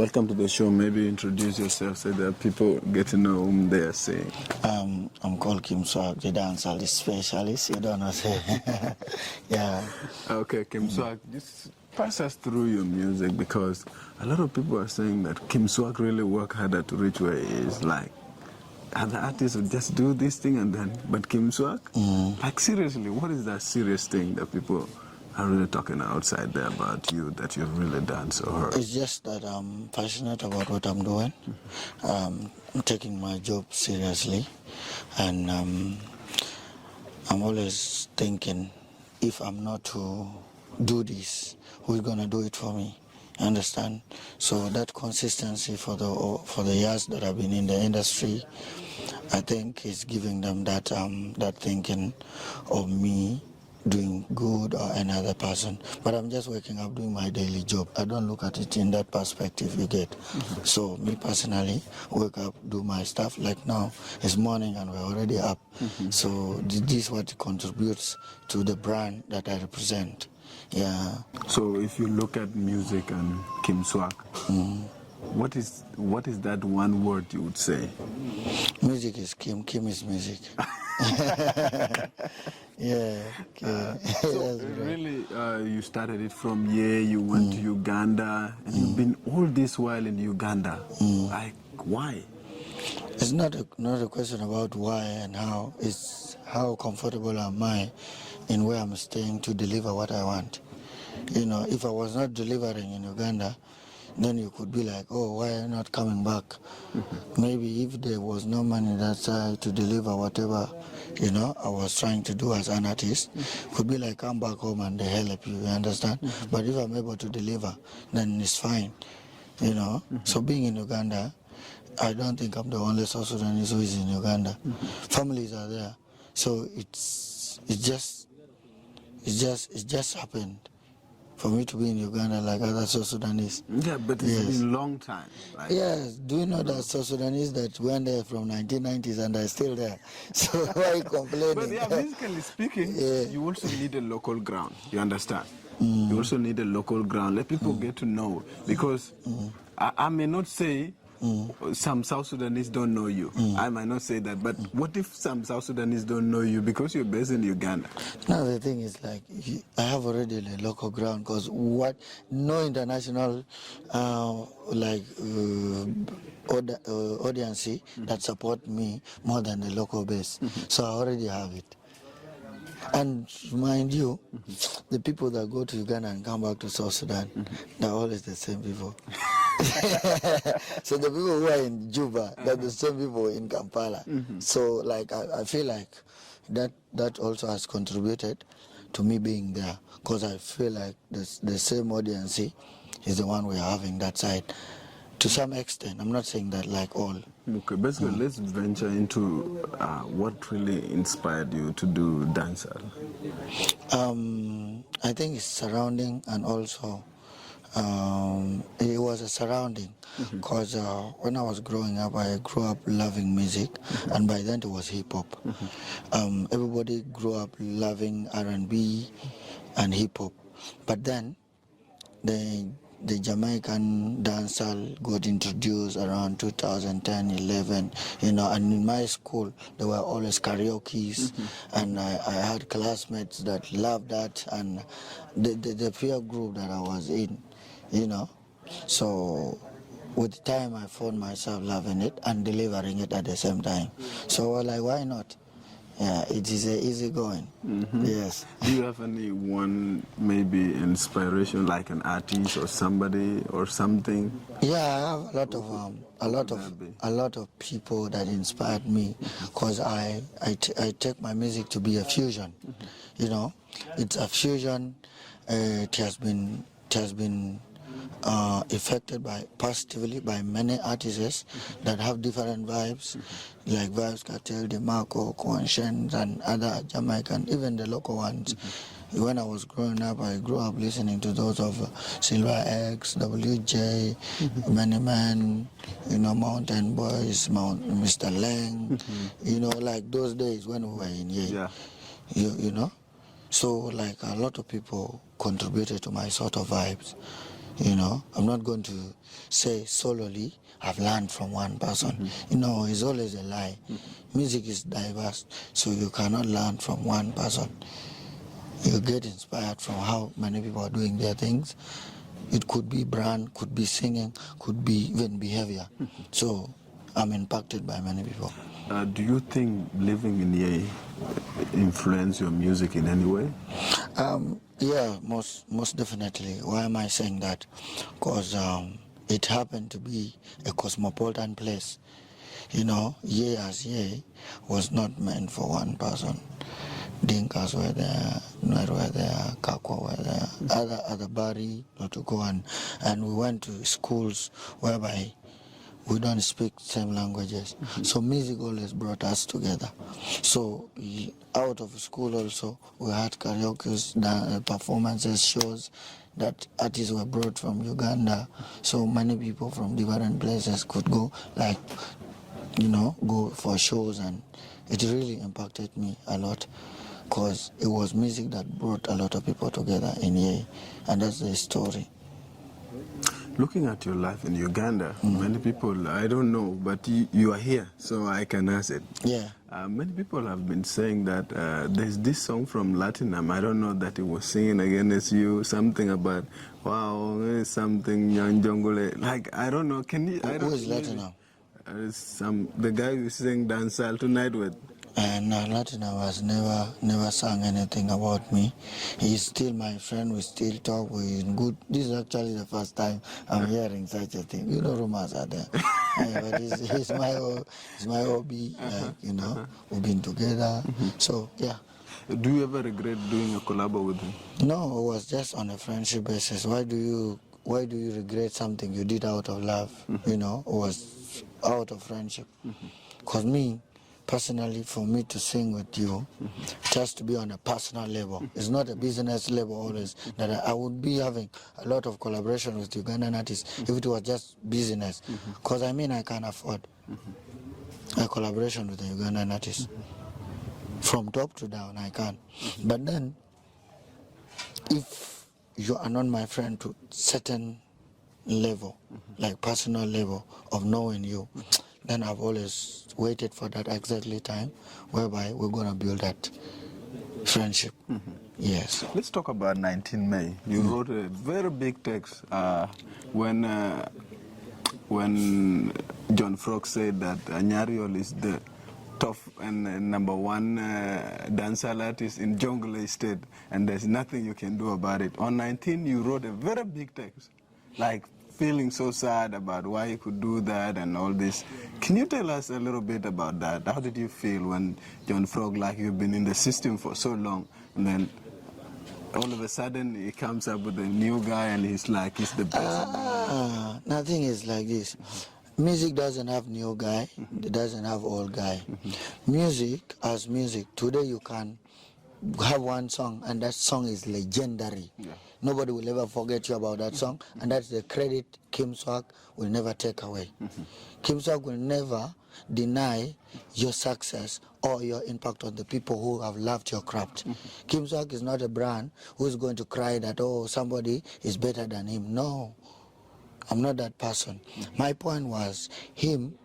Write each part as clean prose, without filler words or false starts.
Welcome to the show. Maybe introduce yourself so that people get to know whom they are seeing. I'm called Khim Swaqq, the dancehall specialist. You don't know, say. Yeah. Okay, Khim Swaqq, just pass us through your music, because a lot of people are saying that Khim Swaqq really worked harder to reach where he is. Like, other artists would just do this thing and then, but Khim Swaqq, like seriously, what is that serious thing that people are really talking outside there about you that you've really done so hard? It's just that I'm passionate about what I'm doing. I'm taking my job seriously, and I'm always thinking, if I'm not to do this, who's gonna do it for me? Understand? So that consistency for the years that I've been in the industry, I think is giving them that that thinking of me doing good or any other person. But I'm just waking up doing my daily job. I don't look at it in that perspective, you get. So me personally, wake up, do my stuff. Like now, it's morning and we're already up. So this is what contributes to the brand that I represent. Yeah. So if you look at music and Khim Swaqq, what is that one word you would say? Music is Khim, Khim is music. Yeah. Okay. So really, you started it from here, you went to Uganda, and you've been all this while in Uganda. Like, why? It's not a question about why and how. It's how comfortable am I in where I'm staying to deliver what I want. You know, if I was not delivering in Uganda, then you could be like, oh, why are you not coming back? Maybe if there was no money that side to deliver whatever, you know, I was trying to do as an artist, could be like, come back home and they help you, you understand? But if I'm able to deliver, then it's fine, you know? So being in Uganda, I don't think I'm the only South Sudanese who is in Uganda. Families are there. So it just happened for me to be in Uganda like other South Sudanese. Yeah, but it's been a long time. Right? Yes, do you know that South Sudanese that went there from 1990s and are still there? So why are you complaining? But yeah, musically speaking, you also need a local ground, you understand? You also need a local ground. Let people get to know, because I may not say some South Sudanese don't know you. I might not say that, but what if some South Sudanese don't know you because you're based in Uganda? Now the thing is, like, I have already a local ground, because no international audience that support me more than the local base. So I already have it. And mind you, the people that go to Uganda and come back to South Sudan, they're always the same people. So the people who are in Juba, they're the same people in Kampala. So like I feel like that also has contributed to me being there, because I feel like the same audience is the one we're having that side. To some extent, I'm not saying that like all. Okay, basically, let's venture into what really inspired you to do dancehall. I think it's surrounding, and also it was a surrounding, because when I was growing up, I grew up loving music, and by then it was hip hop. Everybody grew up loving R&B and hip hop, but then the Jamaican dancehall got introduced around 2010, 11, you know, and in my school there were always karaoke's, and I had classmates that loved that, and the peer group that I was in, you know. So with time I found myself loving it and delivering it at the same time. So like, why not? Yeah, it is easy going. Yes. Do you have any one maybe inspiration, like an artist or somebody or something? Yeah, I have a lot of people that inspired me, because I take my music to be a fusion. You know, it's a fusion. It has been affected positively by many artists that have different vibes, like Vibes Cartel, DeMarco, Conscience, and other Jamaican, even the local ones. When I was growing up, I grew up listening to those of Silver X, WJ, Many Man, you know, Mountain Boys, Mr. Lang, you know, like those days when we were in Yale, you know. So like a lot of people contributed to my sort of vibes. You know, I'm not going to say solely I've learned from one person. You know, it's always a lie. Music is diverse, so you cannot learn from one person. You get inspired from how many people are doing their things. It could be brand, could be singing, could be even behavior. So I'm impacted by many people. Do you think living in Yei influenced your music in any way? Yeah, most definitely. Why am I saying that? Because it happened to be a cosmopolitan place. You know, Ye as Ye was not meant for one person. Dinkas were there, Nuer were there, Kakwa were there, other Bari, Lotuko, and we went to schools whereby we don't speak same languages. So music always brought us together. So out of school also, we had karaoke performances, shows that artists were brought from Uganda. So many people from different places could go, like, you know, go for shows, and it really impacted me a lot because it was music that brought a lot of people together in Ye, and that's the story. Looking at your life in Uganda, many people, I don't know, but you are here, so I can ask it. Yeah. Many people have been saying that there's this song from Latinum, I don't know, that it was singing against you, something about, wow, something, Nyanjongole, like, I don't know, can you... Who is Latinum? The guy who sang Dancehall Tonight with... And Latinum has never sung anything about me. He's still my friend. We still talk. We're good. This is actually the first time I'm hearing such a thing. You know, rumors are there, but he's my hobby. Like, you know, we've been together. So yeah. Do you ever regret doing a collab with him? No, it was just on a friendship basis. Why do you regret something you did out of love? You know, it was out of friendship. Because me, personally, for me to sing with you, it has to be on a personal level. It's not a business level always. That I would be having a lot of collaboration with Ugandan artists if it was just business. Because I mean, I can afford a collaboration with the Ugandan artists. From top to down, I can. But then, if you are not my friend to certain level, like personal level of knowing you, then I've always waited for that exactly time whereby we're going to build that friendship. Yes. Let's talk about 19 May. You wrote a very big text when John Frog said that Anyariol is the top and number one dancehall artist in Jonglei State, and there's nothing you can do about it. On 19, you wrote a very big text, like feeling so sad about why you could do that and all this. Can you tell us a little bit about that? How did you feel when John Frog, like you've been in the system for so long, and then all of a sudden he comes up with a new guy and he's like, he's the best? Nothing is like this. Music doesn't have new guy, it doesn't have old guy. Music as music, today you can have one song and that song is legendary. Nobody will ever forget you about that song, and that's the credit Khim Swaqq will never take away. Khim Swaqq will never deny your success or your impact on the people who have loved your craft. Khim Swaqq is not a brand who is going to cry that, oh, somebody is better than him. No, I'm not that person. My point was him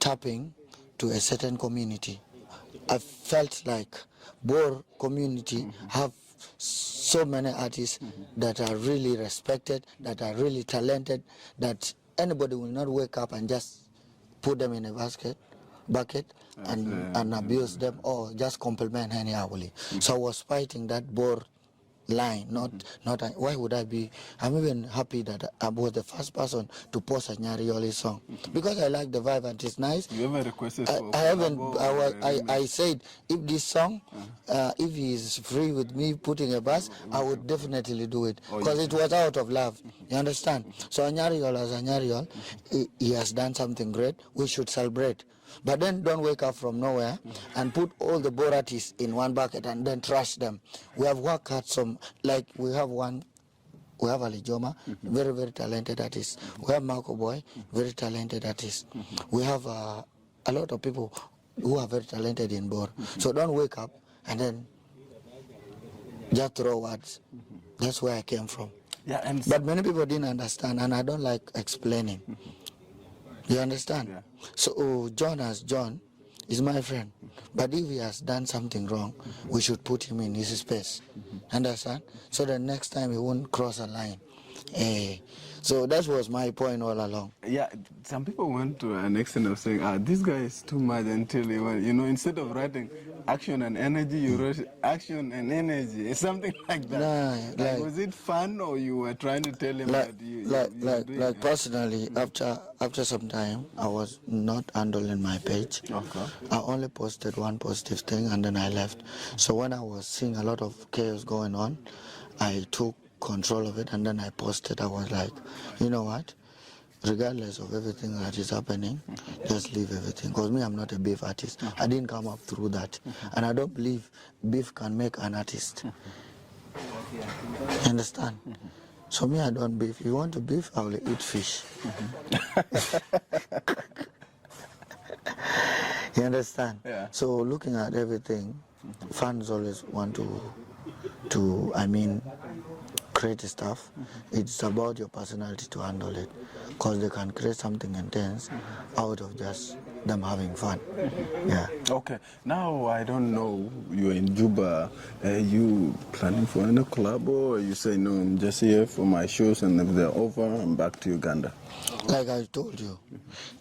tapping to a certain community. I felt like Boer community have so many artists that are really respected, that are really talented, that anybody will not wake up and just put them in a bucket and abuse them or just compliment anyhow. So I was fighting that Boer line, not why would I be? I'm even happy that I was the first person to post a Nyarioli song because I like the vibe and it's nice. You ever requested for I haven't. I said if this song, if he's free with me putting a bass, I would definitely do it because it was out of love. You understand? So Nyariol as Nyariol, he has done something great. We should celebrate. But then don't wake up from nowhere and put all the Boer artists in one bucket and then trash them. We have worked hard like we have Ali Joma, very, very talented artist. We have Marco Boy, very talented artist. We have a lot of people who are very talented in Boer. So don't wake up and then just throw words. That's where I came from. Yeah, and But many people didn't understand, and I don't like explaining. You understand? Yeah. So John is my friend, but if he has done something wrong, we should put him in his space. Understand? So the next time he won't cross a line. So that was my point all along. yeah, some people went to an extent of saying, this guy is too much until he went, instead of writing action and energy, you wrote action and energy, something like that. Nah, like- was it fun, or you were trying to tell him that you were doing it? Personally, after some time, I was not handling my page. Okay. I only posted one positive thing and then I left. So when I was seeing a lot of chaos going on, I took control of it and then I posted. I was like, you know what? Regardless of everything that is happening, just leave everything. Because me, I'm not a beef artist. I didn't come up through that. And I don't believe beef can make an artist. You understand? So me, I don't beef. If you want to beef, I will eat fish. You understand? Yeah. So looking at everything, fans always want to create stuff. It's about your personality to handle it, because they can create something intense out of just them having fun. Yeah. Okay, now I don't know, you're in Juba, are you planning for any club, or you say, no, I'm just here for my shows, and if they're over, I'm back to Uganda? Like I told you,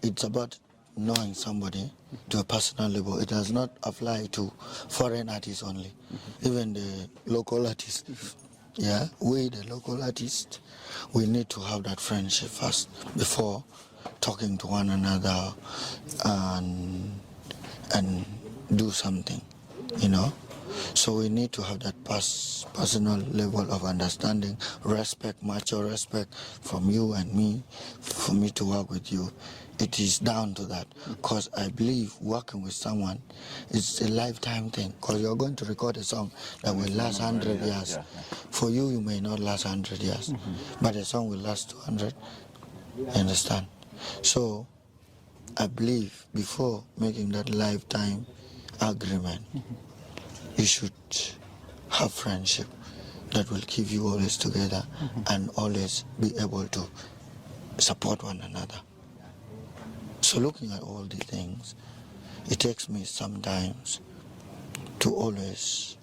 it's about knowing somebody to a personal level. It does not apply to foreign artists only, even the local artists. Yeah, we the local artists, we need to have that friendship first before talking to one another and do something, So we need to have that personal level of understanding, respect, mutual respect from you and me, for me to work with you. It is down to that, because I believe working with someone is a lifetime thing, because you're going to record a song that will last 100 years. Yeah. For you, you may not last 100 years, but a song will last 200. You understand? So I believe before making that lifetime agreement, you should have friendship that will keep you always together and always be able to support one another. So looking at all these things, it takes me sometimes to always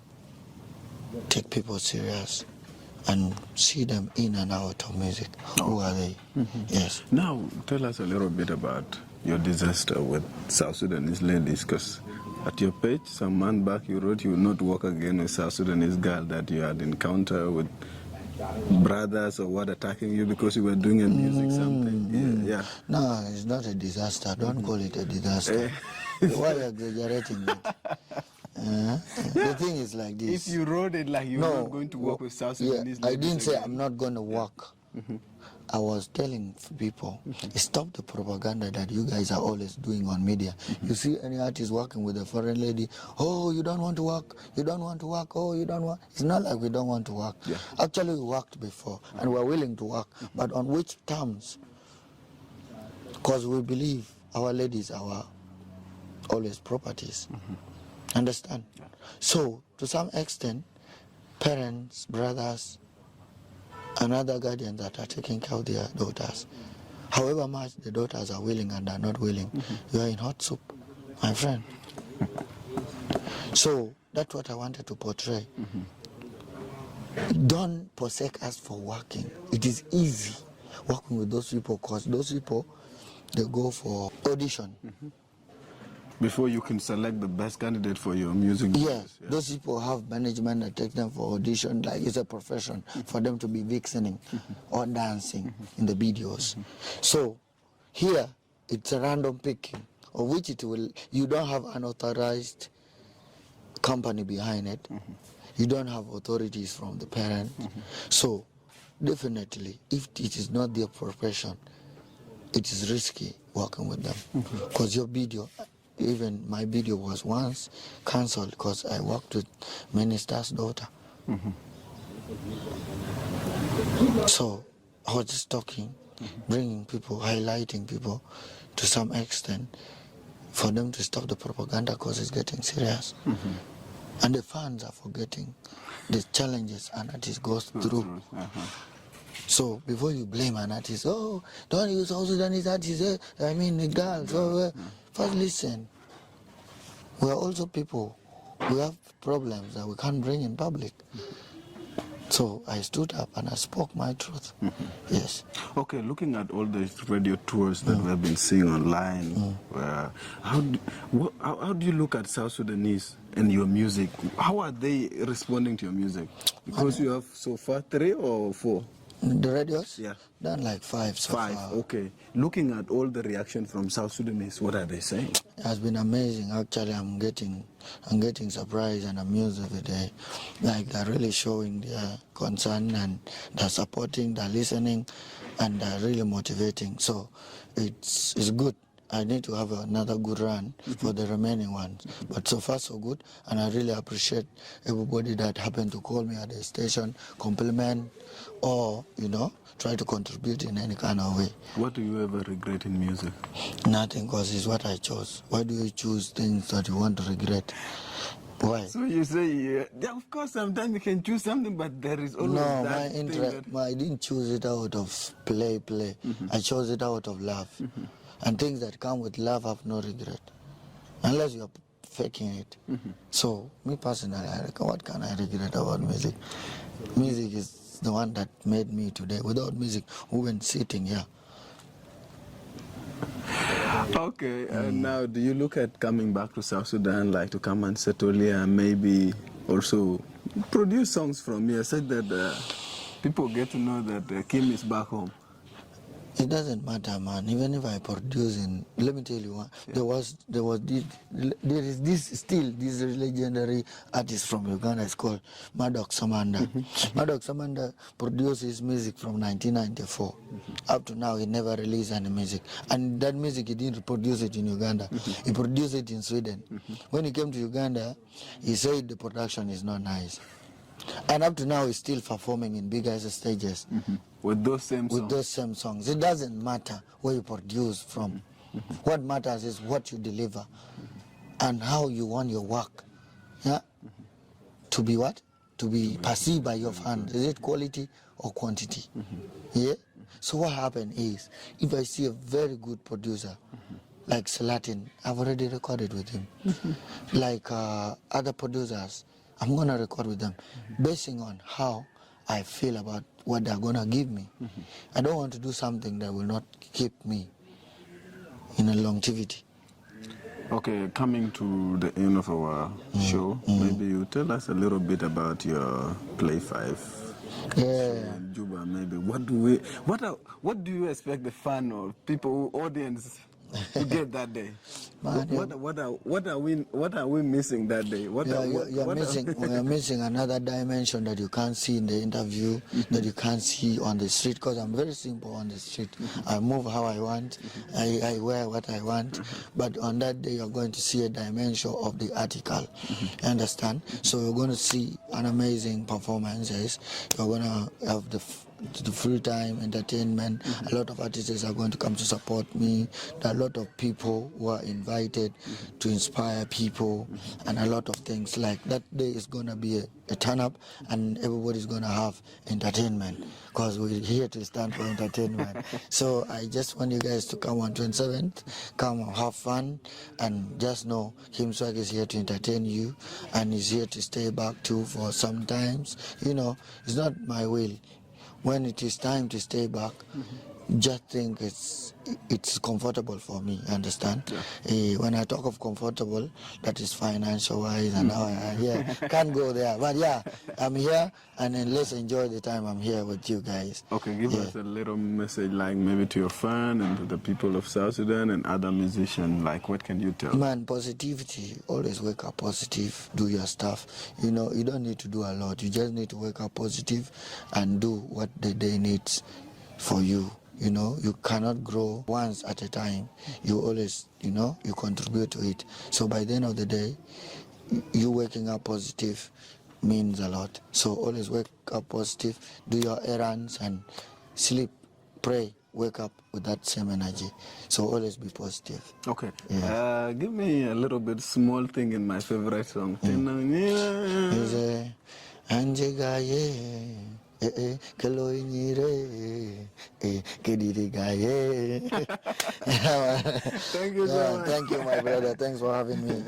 take people serious and see them in and out of music. Who are they? Yes. Now, tell us a little bit about your disaster with South Sudanese ladies, because at your page, some month back, you wrote you will not work again with South Sudanese girl that you had encountered with brothers or what attacking you because you were doing a music something. Yeah. No, it's not a disaster. Don't call it a disaster. Why are you exaggerating it? The thing is like this. If you wrote it like you're not going to work with South Sudanese I ladies didn't say again. I'm not going to work. I was telling people, stop the propaganda that you guys are always doing on media. You see any artist working with a foreign lady, oh, you don't want to work, you don't want to work, oh, you don't want. It's not like we don't want to work. Yeah. Actually, we worked before, and we're willing to work, but on which terms? Because we believe our ladies are always properties. Understand? Yeah. So, to some extent, parents, brothers, and other guardians that are taking care of their daughters, however much the daughters are willing and are not willing, you are in hot soup, my friend. So, that's what I wanted to portray. Don't forsake us for working. It is easy working with those people, because those people, they go for audition. Before you can select the best candidate for your music. Yes, videos, those people have management that take them for audition, like it's a profession for them to be vixening or dancing in the videos. So here, it's a random picking, of which you don't have an authorized company behind it. You don't have authorities from the parent. So definitely, if it is not their profession, it is risky working with them, because your video, even my video was once cancelled because I worked with minister's daughter. So I was just talking, bringing people, highlighting people to some extent for them to stop the propaganda, because it's getting serious. And the fans are forgetting the challenges an artist goes through. So before you blame an artist, oh, don't use South Sudanese artists, I mean the girls. First listen. We are also people. We have problems that we can't bring in public. So I stood up and I spoke my truth. Yes. Okay, looking at all the radio tours that we have been seeing online, how do you look at South Sudanese and your music? How are they responding to your music? Because you have so far 3 or 4? The radios? Yeah. Done like 5 so 5, far. okay. Looking at all the reaction from South Sudanese, what are they saying? It has been amazing. Actually, I'm getting surprised and amused every day. Like they're really showing their concern and they're supporting, they're listening, and they're really motivating. So it's good. I need to have another good run for the remaining ones. But so far so good, and I really appreciate everybody that happened to call me at the station, compliment, or try to contribute in any kind of way. What do you ever regret in music? Nothing, because it's what I chose. Why do you choose things that you want to regret? Why? So you say, yeah, of course, sometimes you can choose something, but there is always No, that my interest. I didn't choose it out of play. I chose it out of love. And things that come with love have no regret, unless you're faking it. So, me personally, what can I regret about music? Music is the one that made me today. Without music, we wouldn't sitting here. Okay, and now do you look at coming back to South Sudan, like to come and settle here and maybe also produce songs from here, such that people get to know that Khim is back home? It doesn't matter, man. Even if I produce let me tell you one. Yeah. There is this legendary artist from Uganda. It's called Maddox Samanda. Maddox Samanda produced his music from 1994. Up to now, he never released any music. And that music, he didn't produce it in Uganda. He produced it in Sweden. When he came to Uganda, he said the production is not nice. And up to now, he's still performing in big ass stages. With those same songs? With those same songs. It doesn't matter where you produce from. What matters is what you deliver and how you want your work to be what? To be perceived by your fans. Is it quality or quantity? Yeah? So what happened is, if I see a very good producer, like Salatin, I've already recorded with him. Like other producers, I'm going to record with them, basing on how I feel about what they're going to give me. I don't want to do something that will not keep me in a longevity. Okay, coming to the end of our show, maybe you tell us a little bit about your Play 5. Yeah. In Juba, maybe. What do you expect the fan or people, audience, to get that day? Man, what are we missing that day? You're missing another dimension that you can't see in the interview, that you can't see on the street, because I'm very simple on the street. I move how I want, I wear what I want, but on that day you're going to see a dimension of the article. Understand? So you're going to see an amazing performances. You're going to have the full-time entertainment. A lot of artists are going to come to support me. There are a lot of people who are invited to inspire people, and a lot of things. Like that day is going to be a turn-up, and everybody's going to have entertainment, because we're here to stand for entertainment. So I just want you guys to come on 27th, come and have fun, and just know Khim Swaqq is here to entertain you, and he's here to stay back too for some times. It's not my will. When it is time to stay back, just think it's comfortable for me, understand? Yeah. When I talk of comfortable, that is financial wise, and can't go there. But yeah, I'm here, and then let's enjoy the time I'm here with you guys. Okay, give us a little message, like maybe to your fan and to the people of South Sudan and other musicians. Like, what can you tell? Man, positivity. Always wake up positive. Do your stuff. You don't need to do a lot. You just need to wake up positive and do what the day needs for you. You cannot grow once at a time. You always, you contribute to it. So by the end of the day, you waking up positive means a lot. So always wake up positive, do your errands, and sleep, pray, wake up with that same energy. So always be positive. Okay. Yeah. Give me a little bit small thing in my favorite song. Keloinyire, Kedirigaye. Yeah, man. Thank you so Yeah, much. thank you, my brother. Thanks for having me.